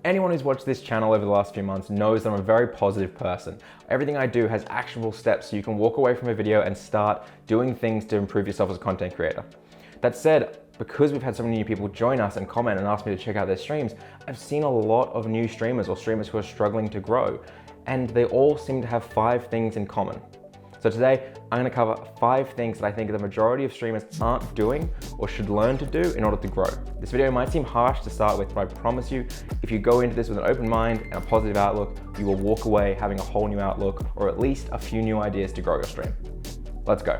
Anyone who's watched this channel over the last few months knows that I'm a very positive person. Everything I do has actionable steps so you can walk away from a video and start doing things to improve yourself as a content creator. That said, because we've had so many new people join us and comment and ask me to check out their streams, I've seen a lot of new streamers or streamers who are struggling to grow, and they all seem to have 5 things in common. So today, I'm gonna cover 5 things that I think the majority of streamers aren't doing or should learn to do in order to grow. This video might seem harsh to start with, but I promise you, if you go into this with an open mind and a positive outlook, you will walk away having a whole new outlook, or at least a few new ideas to grow your stream. Let's go.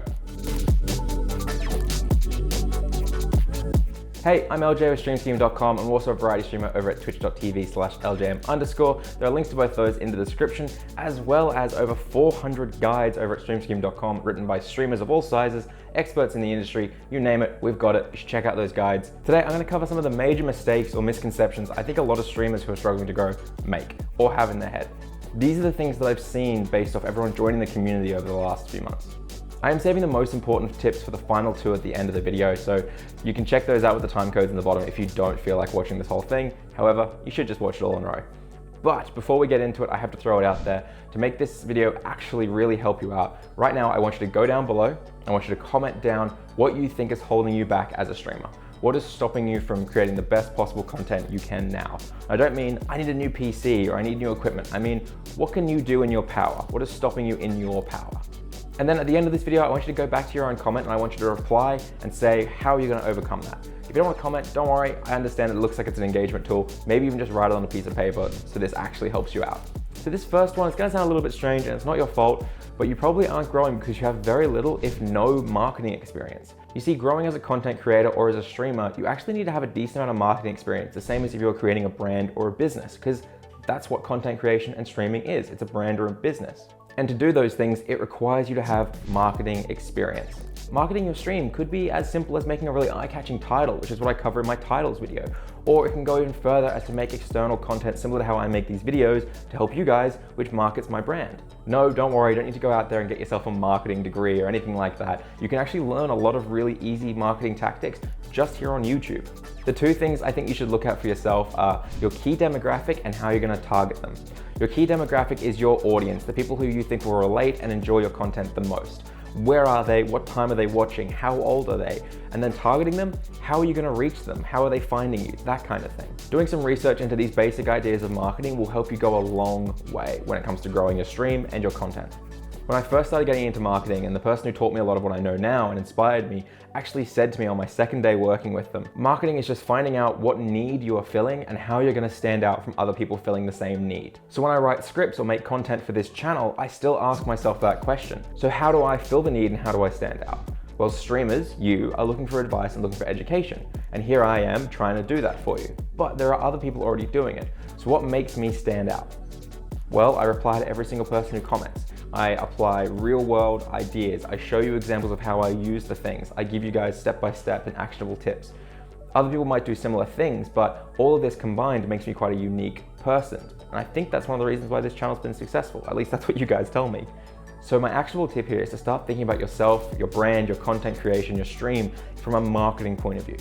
Hey, I'm Eljayem with streamscheme.com. I'm also a variety streamer over at twitch.tv/Eljayem_. There are links to both those in the description, as well as over 400 guides over at streamscheme.com written by streamers of all sizes, experts in the industry, you name it, we've got it. You should check out those guides. Today, I'm gonna cover some of the major mistakes or misconceptions I think a lot of streamers who are struggling to grow make or have in their head. These are the things that I've seen based off everyone joining the community over the last few months. I am saving the most important tips for the final 2 at the end of the video, so you can check those out with the time codes in the bottom if you don't feel like watching this whole thing. However, you should just watch it all in a row. But before we get into it, I have to throw it out there. To make this video actually really help you out, right now I want you to go down below. I want you to comment down what you think is holding you back as a streamer. What is stopping you from creating the best possible content you can now? I don't mean I need a new PC or I need new equipment. I mean, what can you do in your power? What is stopping you in your power? And then at the end of this video, I want you to go back to your own comment and I want you to reply and say, how are you gonna overcome that? If you don't want to comment, don't worry. I understand it looks like it's an engagement tool. Maybe even just write it on a piece of paper so this actually helps you out. So this first one is gonna sound a little bit strange and it's not your fault, but you probably aren't growing because you have very little, if no, marketing experience. You see, growing as a content creator or as a streamer, you actually need to have a decent amount of marketing experience, the same as if you're creating a brand or a business, because that's what content creation and streaming is. It's a brand or a business. And to do those things, it requires you to have marketing experience. Marketing your stream could be as simple as making a really eye-catching title, which is what I cover in my titles video. Or it can go even further as to make external content similar to how I make these videos to help you guys, which markets my brand. No, don't worry, you don't need to go out there and get yourself a marketing degree or anything like that. You can actually learn a lot of really easy marketing tactics just here on YouTube. The 2 things I think you should look at for yourself are your key demographic and how you're gonna target them. Your key demographic is your audience, the people who you think will relate and enjoy your content the most. Where are they? What time are they watching? How old are they? And then targeting them, how are you gonna reach them? How are they finding you? That kind of thing. Doing some research into these basic ideas of marketing will help you go a long way when it comes to growing your stream and your content. When I first started getting into marketing, and the person who taught me a lot of what I know now and inspired me actually said to me on my 2nd day working with them, marketing is just finding out what need you are filling and how you're gonna stand out from other people filling the same need. So when I write scripts or make content for this channel, I still ask myself that question. So how do I fill the need and how do I stand out? Well, streamers, you are looking for advice and looking for education. And here I am trying to do that for you. But there are other people already doing it. So what makes me stand out? Well, I reply to every single person who comments. I apply real world ideas. I show you examples of how I use the things. I give you guys step-by-step and actionable tips. Other people might do similar things, but all of this combined makes me quite a unique person. And I think that's one of the reasons why this channel's been successful. At least that's what you guys tell me. So my actionable tip here is to start thinking about yourself, your brand, your content creation, your stream from a marketing point of view.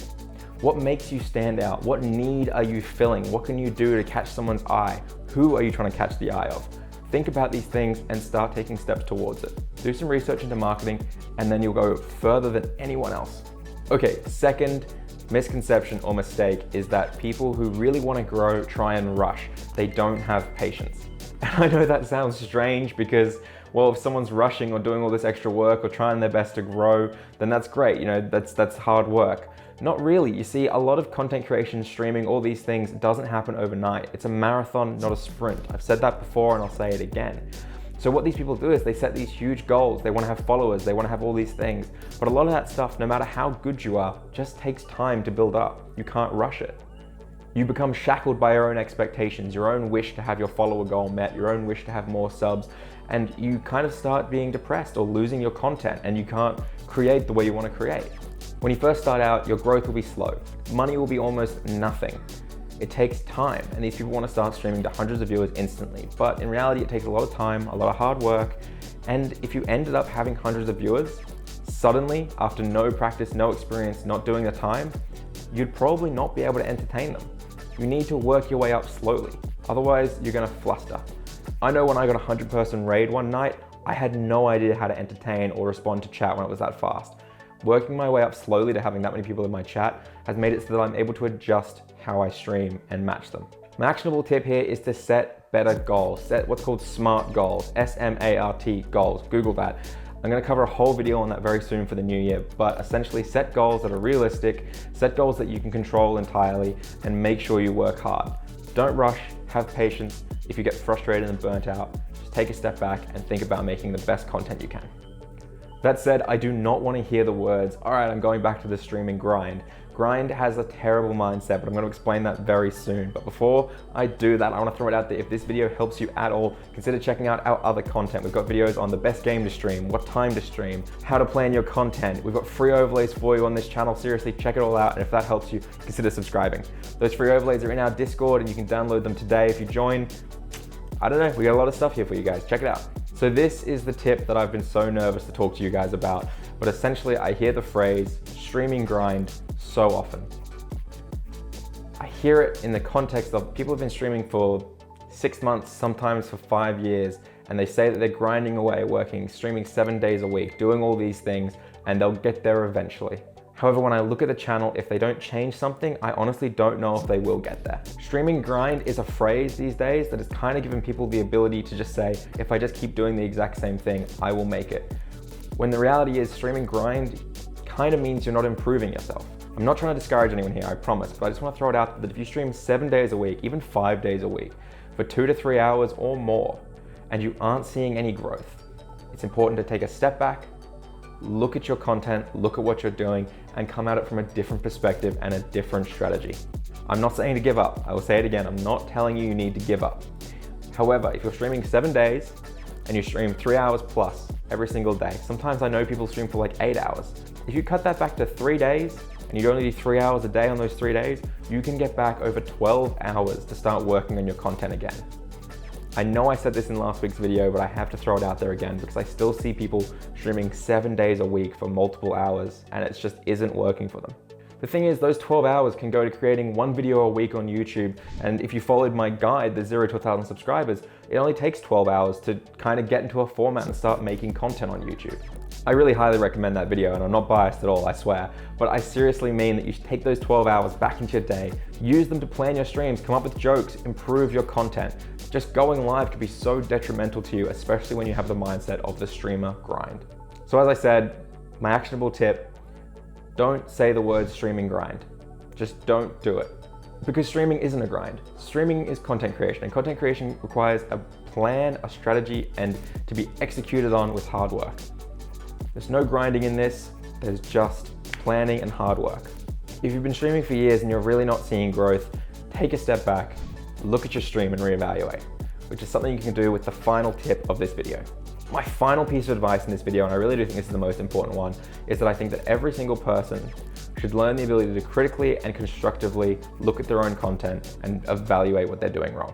What makes you stand out? What need are you filling? What can you do to catch someone's eye? Who are you trying to catch the eye of? Think about these things and start taking steps towards it. Do some research into marketing and then you'll go further than anyone else. Okay, second misconception or mistake is that people who really want to grow try and rush. They don't have patience. And I know that sounds strange because, well, if someone's rushing or doing all this extra work or trying their best to grow, then that's great. You know, that's hard work. Not really. You see, a lot of content creation, streaming, all these things doesn't happen overnight. It's a marathon, not a sprint. I've said that before and I'll say it again. So what these people do is they set these huge goals. They want to have followers. They want to have all these things. But a lot of that stuff, no matter how good you are, just takes time to build up. You can't rush it. You become shackled by your own expectations, your own wish to have your follower goal met, your own wish to have more subs, and you kind of start being depressed or losing your content and you can't create the way you want to create. When you first start out, your growth will be slow. Money will be almost nothing. It takes time, and these people want to start streaming to hundreds of viewers instantly. But in reality, it takes a lot of time, a lot of hard work, and if you ended up having hundreds of viewers, suddenly, after no practice, no experience, not doing the time, you'd probably not be able to entertain them. You need to work your way up slowly. Otherwise, you're gonna fluster. I know when I got a 100-person raid one night, I had no idea how to entertain or respond to chat when it was that fast. Working my way up slowly to having that many people in my chat has made it so that I'm able to adjust how I stream and match them. My actionable tip here is to set better goals. Set what's called SMART goals, S-M-A-R-T goals. Google that. I'm gonna cover a whole video on that very soon for the new year, but essentially set goals that are realistic, set goals that you can control entirely, and make sure you work hard. Don't rush, have patience. If you get frustrated and burnt out, just take a step back and think about making the best content you can. That said, I do not want to hear the words, all right, I'm going back to the streaming grind. Grind has a terrible mindset, but I'm going to explain that very soon. But before I do that, I want to throw it out there. If this video helps you at all, consider checking out our other content. We've got videos on the best game to stream, what time to stream, how to plan your content. We've got free overlays for you on this channel. Seriously, check it all out. And if that helps you, consider subscribing. Those free overlays are in our Discord and you can download them today if you join. I don't know, we got a lot of stuff here for you guys. Check it out. So this is the tip that I've been so nervous to talk to you guys about, but essentially I hear the phrase streaming grind so often. I hear it in the context of people have been streaming for 6 months, sometimes for 5 years, and they say that they're grinding away, working, streaming 7 days a week, doing all these things, and they'll get there eventually. However, when I look at the channel, if they don't change something, I honestly don't know if they will get there. Streaming grind is a phrase these days that is kind of giving people the ability to just say, if I just keep doing the exact same thing, I will make it. When the reality is streaming grind kind of means you're not improving yourself. I'm not trying to discourage anyone here, I promise, but I just want to throw it out that if you stream 7 days a week, even 5 days a week, for 2 to 3 hours or more, and you aren't seeing any growth, it's important to take a step back, look at your content, look at what you're doing, and come at it from a different perspective and a different strategy. I'm not saying to give up. I will say it again. I'm not telling you need to give up. However, if you're streaming 7 days and you stream 3 hours plus every single day, sometimes I know people stream for like 8 hours. If you cut that back to 3 days and you only do 3 hours a day on those 3 days, you can get back over 12 hours to start working on your content again. I know I said this in last week's video, but I have to throw it out there again because I still see people streaming 7 days a week for multiple hours and it just isn't working for them. The thing is, those 12 hours can go to creating 1 video a week on YouTube, and if you followed my guide, the 0 to 1,000 subscribers, it only takes 12 hours to kind of get into a format and start making content on YouTube. I really highly recommend that video, and I'm not biased at all, I swear, but I seriously mean that you should take those 12 hours back into your day, use them to plan your streams, come up with jokes, improve your content. Just going live could be so detrimental to you, especially when you have the mindset of the streamer grind. So as I said, my actionable tip, don't say the word streaming grind. Just don't do it. Because streaming isn't a grind. Streaming is content creation, and content creation requires a plan, a strategy, and to be executed on with hard work. There's no grinding in this, there's just planning and hard work. If you've been streaming for years and you're really not seeing growth, take a step back, look at your stream and reevaluate, which is something you can do with the final tip of this video. My final piece of advice in this video, and I really do think this is the most important one, is that I think that every single person should learn the ability to critically and constructively look at their own content and evaluate what they're doing wrong.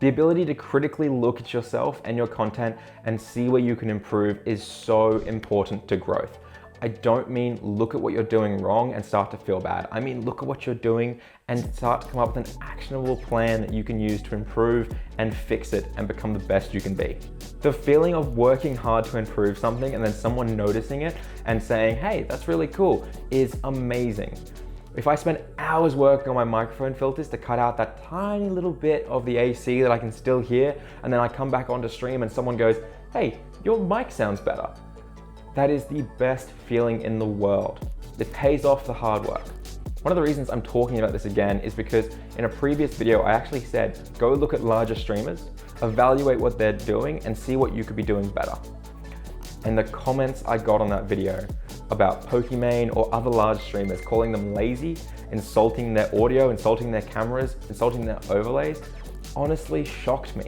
The ability to critically look at yourself and your content and see where you can improve is so important to growth. I don't mean look at what you're doing wrong and start to feel bad. I mean look at what you're doing and start to come up with an actionable plan that you can use to improve and fix it and become the best you can be. The feeling of working hard to improve something and then someone noticing it and saying, hey, that's really cool, is amazing. If I spend hours working on my microphone filters to cut out that tiny little bit of the AC that I can still hear, and then I come back onto stream and someone goes, hey, your mic sounds better. That is the best feeling in the world. It pays off the hard work. One of the reasons I'm talking about this again is because in a previous video, I actually said, go look at larger streamers, evaluate what they're doing and see what you could be doing better. And the comments I got on that video about Pokimane or other large streamers, calling them lazy, insulting their audio, insulting their cameras, insulting their overlays, honestly shocked me.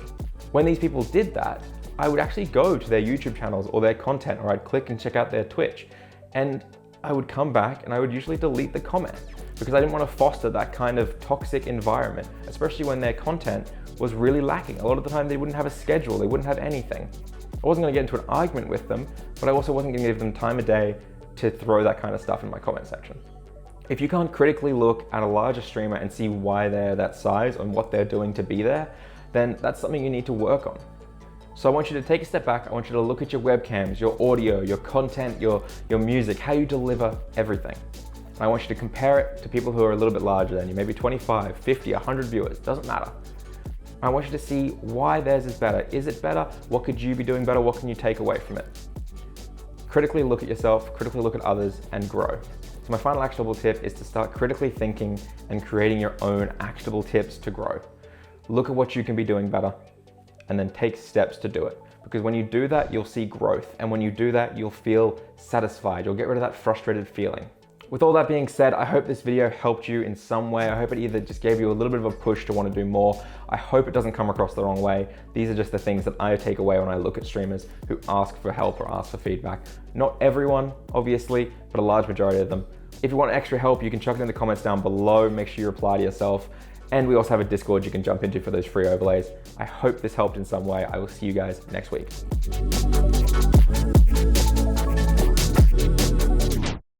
When these people did that, I would actually go to their YouTube channels or their content, or I'd click and check out their Twitch, and I would come back and I would usually delete the comment because I didn't want to foster that kind of toxic environment, especially when their content was really lacking. A lot of the time they wouldn't have a schedule, they wouldn't have anything. I wasn't going to get into an argument with them, but I also wasn't going to give them time of day to throw that kind of stuff in my comment section. If you can't critically look at a larger streamer and see why they're that size and what they're doing to be there, then that's something you need to work on. So I want you to take a step back. I want you to look at your webcams, your audio, your content, your music, how you deliver everything. And I want you to compare it to people who are a little bit larger than you, maybe 25, 50, 100 viewers, doesn't matter. I want you to see why theirs is better. Is it better? What could you be doing better? What can you take away from it? Critically look at yourself, critically look at others, and grow. So my final actionable tip is to start critically thinking and creating your own actionable tips to grow. Look at what you can be doing better and then take steps to do it. Because when you do that, you'll see growth. And when you do that, you'll feel satisfied. You'll get rid of that frustrated feeling. With all that being said, I hope this video helped you in some way. I hope it either just gave you a little bit of a push to want to do more. I hope it doesn't come across the wrong way. These are just the things that I take away when I look at streamers who ask for help or ask for feedback. Not everyone, obviously, but a large majority of them. If you want extra help, you can chuck it in the comments down below. Make sure you reply to yourself. And we also have a Discord you can jump into for those free overlays. I hope this helped in some way. I will see you guys next week.